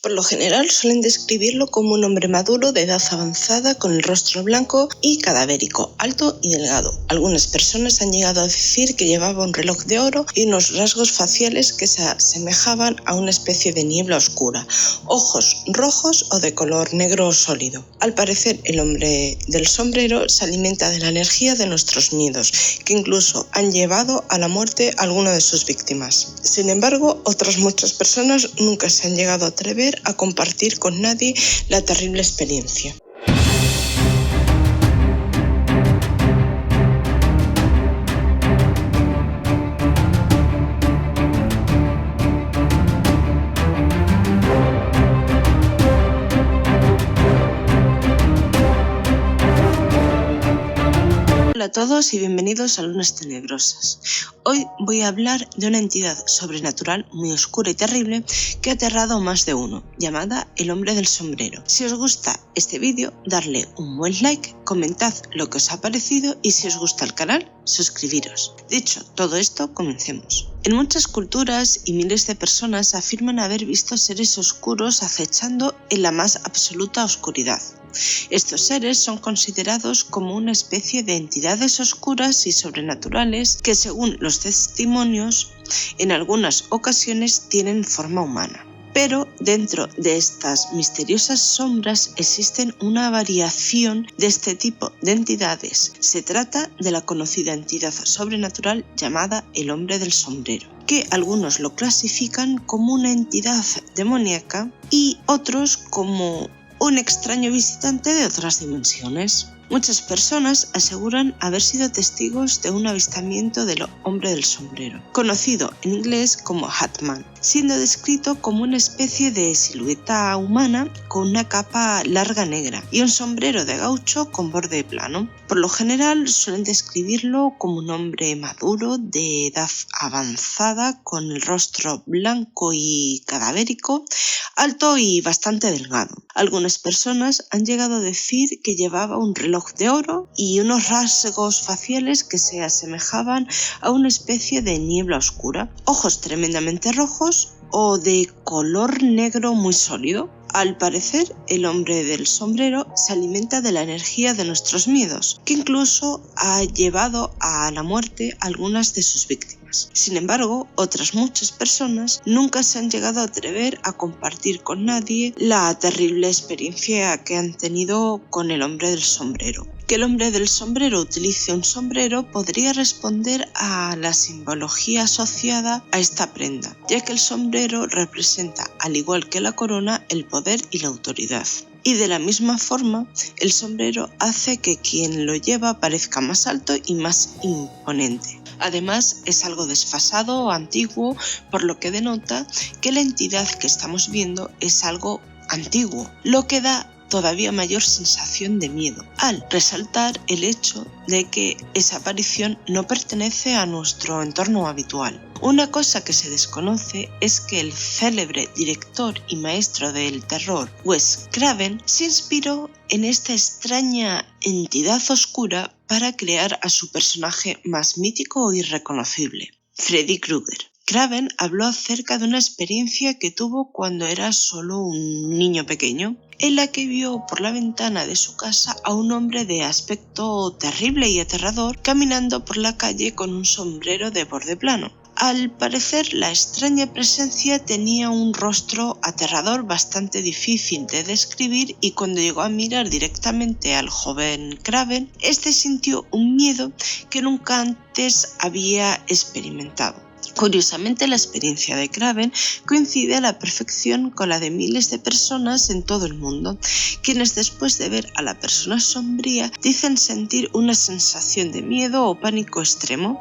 Por lo general suelen describirlo como un hombre maduro de edad avanzada con el rostro blanco y cadavérico, alto y delgado. Algunas personas han llegado a decir que llevaba un reloj de oro y unos rasgos faciales que se asemejaban a una especie de niebla oscura, ojos rojos o de color negro sólido. Al parecer, el hombre del sombrero se alimenta de la energía de nuestros miedos, que incluso han llevado a la muerte a alguna de sus víctimas. Sin embargo, otras muchas personas nunca se han llegado a atrever a compartir con nadie la terrible experiencia. Hola a todos y bienvenidos a Lunas Tenebrosas. Hoy voy a hablar de una entidad sobrenatural muy oscura y terrible que ha aterrado a más de uno, llamada el hombre del sombrero. Si os gusta este vídeo, darle un buen like, comentad lo que os ha parecido y si os gusta el canal, suscribiros. Dicho todo esto, comencemos. En muchas culturas y miles de personas afirman haber visto seres oscuros acechando en la más absoluta oscuridad. Estos seres son considerados como una especie de entidades oscuras y sobrenaturales que, según los testimonios, en algunas ocasiones tienen forma humana. Pero dentro de estas misteriosas sombras existen una variación de este tipo de entidades. Se trata de la conocida entidad sobrenatural llamada el hombre del sombrero, que algunos lo clasifican como una entidad demoníaca y otros como un extraño visitante de otras dimensiones. Muchas personas aseguran haber sido testigos de un avistamiento del hombre del sombrero, conocido en inglés como Hat Man, siendo descrito como una especie de silueta humana con una capa larga negra y un sombrero de gaucho con borde plano. Por lo general suelen describirlo como un hombre maduro de edad avanzada con el rostro blanco y cadavérico, alto y bastante delgado. Algunas personas han llegado a decir que llevaba un reloj de oro y unos rasgos faciales que se asemejaban a una especie de niebla oscura, ojos tremendamente rojos o de color negro muy sólido. Al parecer, el hombre del sombrero se alimenta de la energía de nuestros miedos, que incluso ha llevado a la muerte a algunas de sus víctimas. Sin embargo, otras muchas personas nunca se han llegado a atrever a compartir con nadie la terrible experiencia que han tenido con el hombre del sombrero. Que el hombre del sombrero utilice un sombrero podría responder a la simbología asociada a esta prenda, ya que el sombrero representa, al igual que la corona, el poder y la autoridad. Y de la misma forma, el sombrero hace que quien lo lleva parezca más alto y más imponente. Además, es algo desfasado o antiguo, por lo que denota que la entidad que estamos viendo es algo antiguo, lo que da todavía mayor sensación de miedo, al resaltar el hecho de que esa aparición no pertenece a nuestro entorno habitual. Una cosa que se desconoce es que el célebre director y maestro del terror, Wes Craven, se inspiró en esta extraña entidad oscura para crear a su personaje más mítico y reconocible, Freddy Krueger. Craven habló acerca de una experiencia que tuvo cuando era solo un niño pequeño, en la que vio por la ventana de su casa a un hombre de aspecto terrible y aterrador caminando por la calle con un sombrero de borde plano. Al parecer, la extraña presencia tenía un rostro aterrador bastante difícil de describir y cuando llegó a mirar directamente al joven Craven, este sintió un miedo que nunca antes había experimentado. Curiosamente, la experiencia de Craven coincide a la perfección con la de miles de personas en todo el mundo, quienes después de ver a la persona sombría dicen sentir una sensación de miedo o pánico extremo,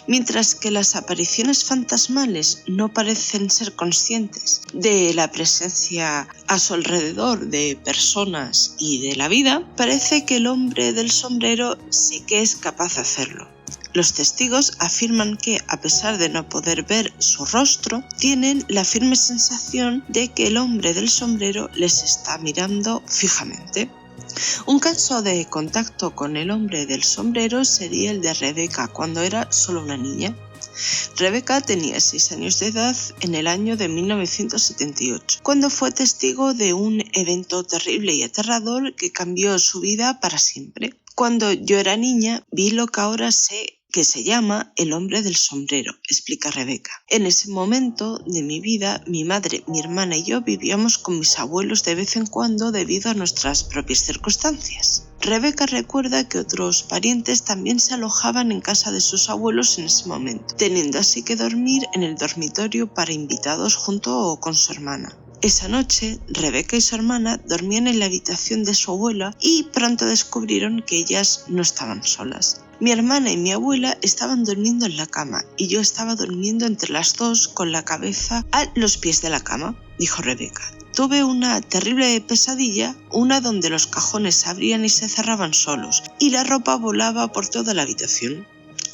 mientras que las apariciones fantasmales no parecen ser conscientes de la presencia a su alrededor de personas y de la vida. Parece que el hombre del sombrero sí que es capaz de hacerlo. Los testigos afirman que, a pesar de no poder ver su rostro, tienen la firme sensación de que el hombre del sombrero les está mirando fijamente. Un caso de contacto con el hombre del sombrero sería el de Rebecca cuando era solo una niña. Rebeca tenía 6 años de edad en el año de 1978, cuando fue testigo de un evento terrible y aterrador que cambió su vida para siempre. Cuando yo era niña, vi lo que ahora sé que se llama el hombre del sombrero, explica Rebeca. En ese momento de mi vida, mi madre, mi hermana y yo vivíamos con mis abuelos de vez en cuando debido a nuestras propias circunstancias. Rebeca recuerda que otros parientes también se alojaban en casa de sus abuelos en ese momento, teniendo así que dormir en el dormitorio para invitados junto con su hermana. Esa noche, Rebeca y su hermana dormían en la habitación de su abuela y pronto descubrieron que ellas no estaban solas. Mi hermana y mi abuela estaban durmiendo en la cama y yo estaba durmiendo entre las dos con la cabeza a los pies de la cama, dijo Rebeca. Tuve una terrible pesadilla, una donde los cajones se abrían y se cerraban solos y la ropa volaba por toda la habitación.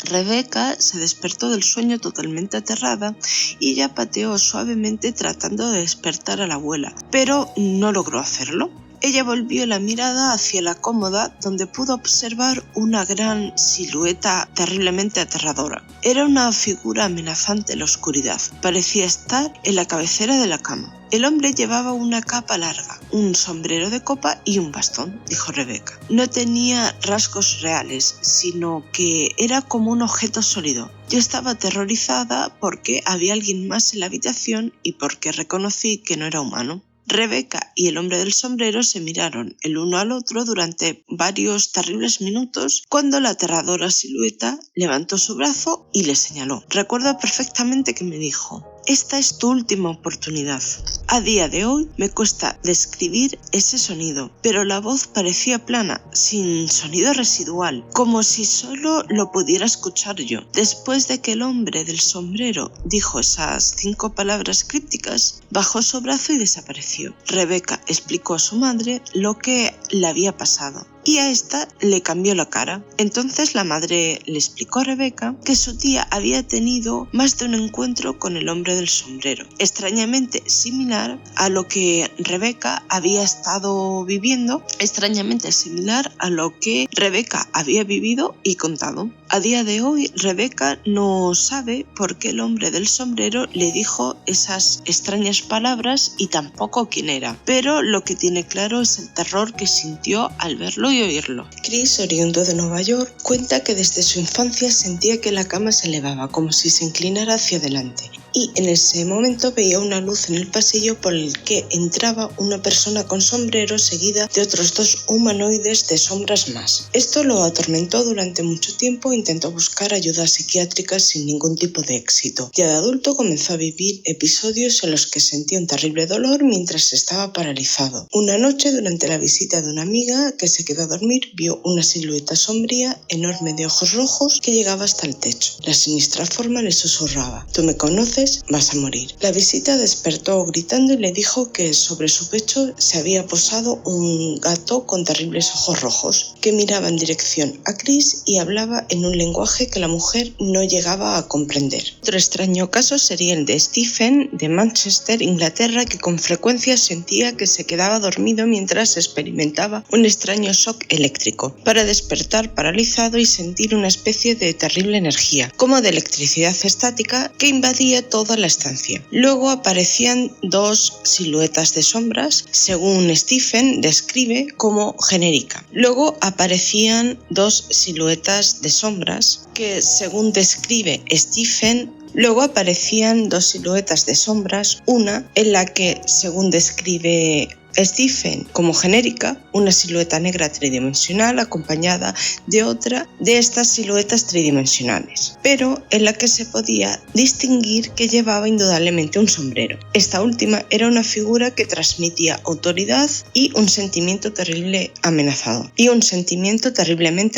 Rebeca se despertó del sueño totalmente aterrada y ella pateó suavemente tratando de despertar a la abuela, pero no logró hacerlo. Ella volvió la mirada hacia la cómoda donde pudo observar una gran silueta terriblemente aterradora. Era una figura amenazante en la oscuridad. Parecía estar en la cabecera de la cama. El hombre llevaba una capa larga, un sombrero de copa y un bastón, dijo Rebeca. No tenía rasgos reales, sino que era como un objeto sólido. Yo estaba aterrorizada porque había alguien más en la habitación y porque reconocí que no era humano. Rebeca y el hombre del sombrero se miraron el uno al otro durante varios terribles minutos cuando la aterradora silueta levantó su brazo y le señaló. Recuerdo perfectamente que me dijo: «Esta es tu última oportunidad». A día de hoy me cuesta describir ese sonido, pero la voz parecía plana, sin sonido residual, como si solo lo pudiera escuchar yo. Después de que el hombre del sombrero dijo esas 5 palabras crípticas, bajó su brazo y desapareció. Rebeca explicó a su madre lo que le había pasado y a esta le cambió la cara. Entonces la madre le explicó a Rebeca que su tía había tenido más de un encuentro con el hombre del sombrero, extrañamente similar a lo que Rebeca había estado viviendo, extrañamente similar a lo que Rebeca había vivido y contado. A día de hoy, Rebeca no sabe por qué el hombre del sombrero le dijo esas extrañas palabras y tampoco quién era, pero lo que tiene claro es el terror que sintió al verlo y oírlo. Chris, oriundo de Nueva York, cuenta que desde su infancia sentía que la cama se elevaba como si se inclinara hacia adelante y en ese momento veía una luz en el pasillo por el que entraba una persona con sombrero seguida de otros 2 humanoides de sombras más. Esto lo atormentó durante mucho tiempo e intentó buscar ayuda psiquiátrica sin ningún tipo de éxito. Ya de adulto comenzó a vivir episodios en los que sentía un terrible dolor mientras estaba paralizado. Una noche, durante la visita de una amiga que se quedó a dormir, vio una silueta sombría, enorme de ojos rojos, que llegaba hasta el techo. La siniestra forma le susurraba: «Tú me conoces, vas a morir». La visita despertó gritando y le dijo que sobre su pecho se había posado un gato con terribles ojos rojos, que miraba en dirección a Chris y hablaba en un lenguaje que la mujer no llegaba a comprender. Otro extraño caso sería el de Stephen, de Manchester, Inglaterra, que con frecuencia sentía que se quedaba dormido mientras experimentaba un extraño shock eléctrico, para despertar paralizado y sentir una especie de terrible energía, como de electricidad estática, que invadía toda la estancia. Luego aparecían 2 siluetas de sombras, según Stephen describe como genérica. Luego aparecían 2 siluetas de sombras que, según describe Stephen, luego aparecían 2 siluetas de sombras, una en la que, según describe Stephen como genérica, una silueta negra tridimensional acompañada de otra de estas siluetas tridimensionales, pero en la que se podía distinguir que llevaba indudablemente un sombrero. Esta última era una figura que transmitía autoridad y un sentimiento terriblemente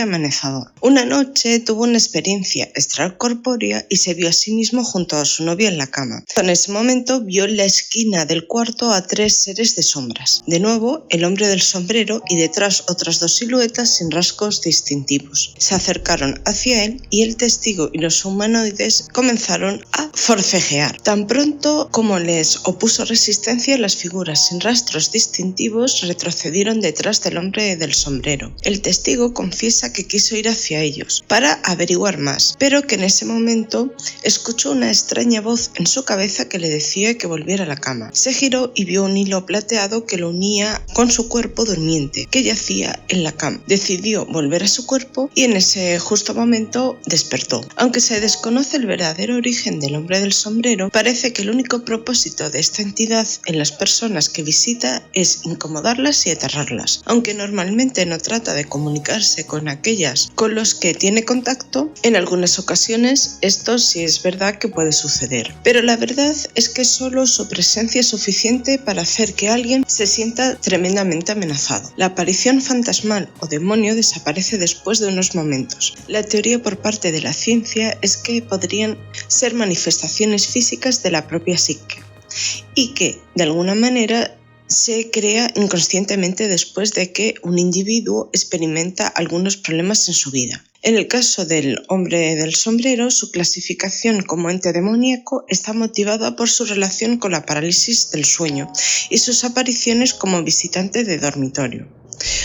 amenazador. Una noche tuvo una experiencia extracorpórea y se vio a sí mismo junto a su novia en la cama. En ese momento vio en la esquina del cuarto a 3 seres de sombras. sombras. De nuevo, el hombre del sombrero y detrás otras dos siluetas sin rasgos distintivos. Se acercaron hacia él y el testigo y los humanoides comenzaron a forcejear. Tan pronto como les opuso resistencia, las figuras sin rastros distintivos retrocedieron detrás del hombre del sombrero. El testigo confiesa que quiso ir hacia ellos para averiguar más, pero que en ese momento escuchó una extraña voz en su cabeza que le decía que volviera a la cama. Se giró y vio un hilo plateado que lo unía con su cuerpo durmiente, que yacía en la cama. Decidió volver a su cuerpo y en ese justo momento despertó. Aunque se desconoce el verdadero origen del hombre del sombrero, parece que el único propósito de esta entidad en las personas que visita es incomodarlas y aterrarlas. Aunque normalmente no trata de comunicarse con aquellas con los que tiene contacto, en algunas ocasiones esto sí es verdad que puede suceder. Pero la verdad es que solo su presencia es suficiente para hacer que alguien se sienta tremendamente amenazado. La aparición fantasmal o demonio desaparece después de unos momentos. La teoría por parte de la ciencia es que podrían ser manifestaciones físicas de la propia psique y que, de alguna manera, se crea inconscientemente después de que un individuo experimenta algunos problemas en su vida. En el caso del hombre del sombrero, su clasificación como ente demoníaco está motivada por su relación con la parálisis del sueño y sus apariciones como visitante de dormitorio.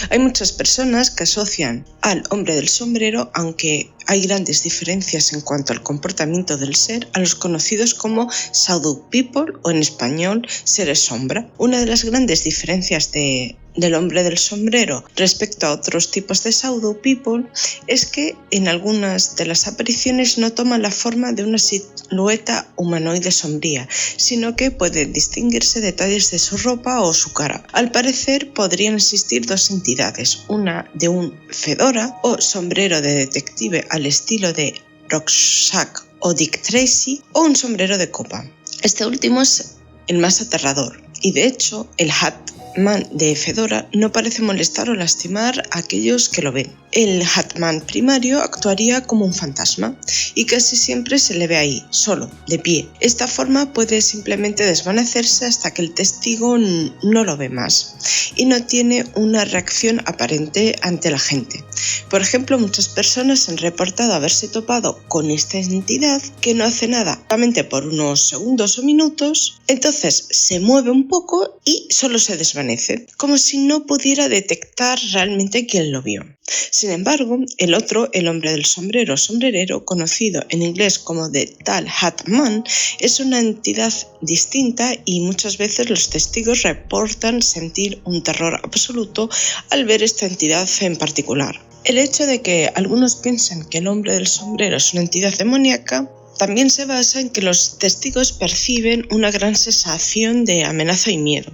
Hay muchas personas que asocian al hombre del sombrero, aunque hay grandes diferencias en cuanto al comportamiento del ser, a los conocidos como Shadow People o en español seres sombra. Una de las grandes diferencias del hombre del sombrero respecto a otros tipos de Shadow People es que en algunas de las apariciones no toma la forma de una silueta humanoide sombría, sino que pueden distinguirse detalles de su ropa o su cara. Al parecer podrían existir dos entidades, una de un fedora o sombrero de detective al estilo de Rorschach o Dick Tracy, o un sombrero de copa. Este último es el más aterrador y de hecho el Hatman de fedora no parece molestar o lastimar a aquellos que lo ven. El Hatman primario actuaría como un fantasma y casi siempre se le ve ahí, solo, de pie. Esta forma puede simplemente desvanecerse hasta que el testigo no lo ve más y no tiene una reacción aparente ante la gente. Por ejemplo, muchas personas han reportado haberse topado con esta entidad que no hace nada, solamente por unos segundos o minutos, entonces se mueve un poco y solo se desvanece, como si no pudiera detectar realmente quién lo vio. Sin embargo, el otro, el hombre del sombrero sombrerero, conocido en inglés como The Tall Hat Man, es una entidad distinta y muchas veces los testigos reportan sentir un terror absoluto al ver esta entidad en particular. El hecho de que algunos piensen que el hombre del sombrero es una entidad demoníaca también se basa en que los testigos perciben una gran sensación de amenaza y miedo.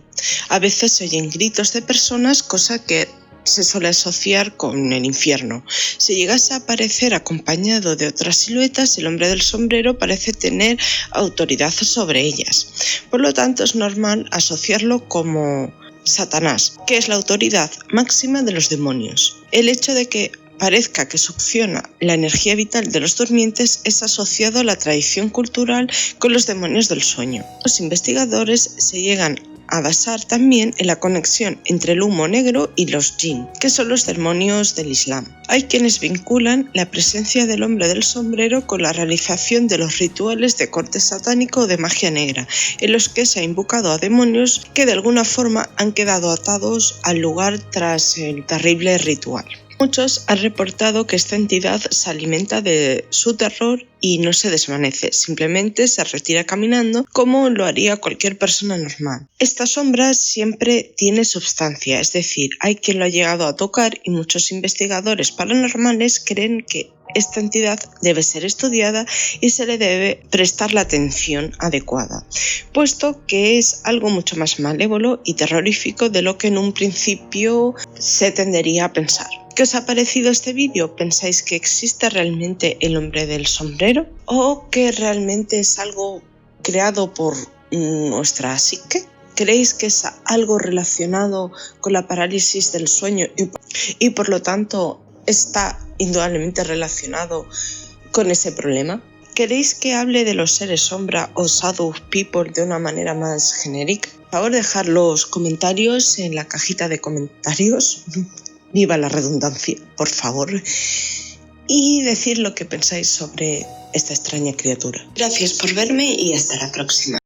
A veces se oyen gritos de personas, cosa que se suele asociar con el infierno. Si llegase a aparecer acompañado de otras siluetas, el hombre del sombrero parece tener autoridad sobre ellas. Por lo tanto, es normal asociarlo como Satanás, que es la autoridad máxima de los demonios. El hecho de que parezca que succiona la energía vital de los durmientes es asociado a la tradición cultural con los demonios del sueño. Los investigadores se llegan a basar también en la conexión entre el humo negro y los jinn, que son los demonios del Islam. Hay quienes vinculan la presencia del hombre del sombrero con la realización de los rituales de corte satánico o de magia negra, en los que se ha invocado a demonios que de alguna forma han quedado atados al lugar tras el terrible ritual. Muchos han reportado que esta entidad se alimenta de su terror y no se desvanece, simplemente se retira caminando como lo haría cualquier persona normal. Esta sombra siempre tiene substancia, es decir, hay quien lo ha llegado a tocar y muchos investigadores paranormales creen que esta entidad debe ser estudiada y se le debe prestar la atención adecuada, puesto que es algo mucho más malévolo y terrorífico de lo que en un principio se tendería a pensar. ¿Qué os ha parecido este vídeo? ¿Pensáis que existe realmente el hombre del sombrero? ¿O que realmente es algo creado por nuestra psique? ¿Creéis que es algo relacionado con la parálisis del sueño y por lo tanto está indudablemente relacionado con ese problema? ¿Queréis que hable de los seres sombra o shadow people de una manera más genérica? Por favor, dejad los comentarios en la cajita de comentarios. Viva la redundancia, por favor. Y decir lo que pensáis sobre esta extraña criatura. Gracias por verme y hasta la próxima.